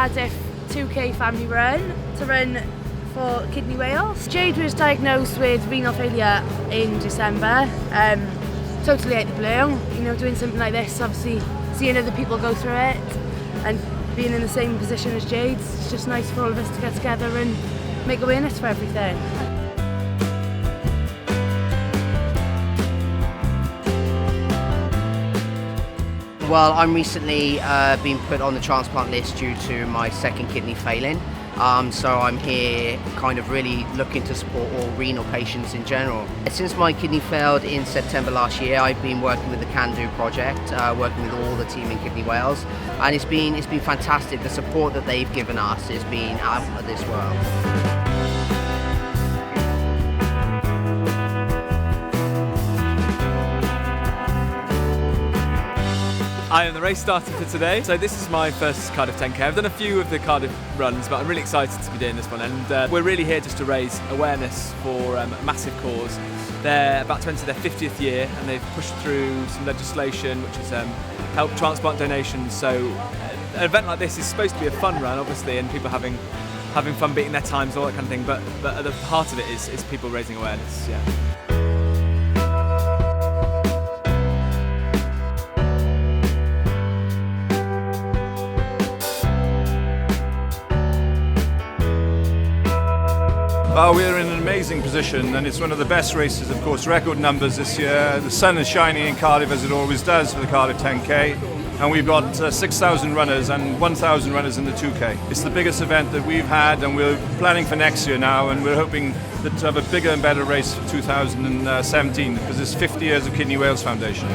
Cardiff 2K family run to run for Kidney Wales. Jade was diagnosed with renal failure in December, totally out of the blue. You know, doing something like this, obviously seeing other people go through it and being in the same position as Jade, it's just nice for all of us to get together and make awareness for everything. Well, I'm recently been put on the transplant list due to my second kidney failing. So I'm here kind of really looking to support all renal patients in general. Since my kidney failed in September last year, I've been working with the Can Do project, working with all the team in Kidney Wales, and it's been fantastic. The support that they've given us has been out of this world. I am the race starter for today, so this is my first Cardiff 10K. I've done a few of the Cardiff runs, but I'm really excited to be doing this one, and we're really here just to raise awareness for a massive cause. They're about to enter their 50th year, and they've pushed through some legislation which has helped transplant donations. So an event like this is supposed to be a fun run, obviously, and people having fun beating their times, all that kind of thing, but at the heart of it is people raising awareness, yeah. We're in an amazing position, and it's one of the best races, of course, record numbers this year. The sun is shining in Cardiff as it always does for the Cardiff 10K, and we've got 6,000 runners and 1,000 runners in the 2K. It's the biggest event that we've had, and we're planning for next year now, and we're hoping to have a bigger and better race for 2017 because it's 50 years of Kidney Wales Foundation.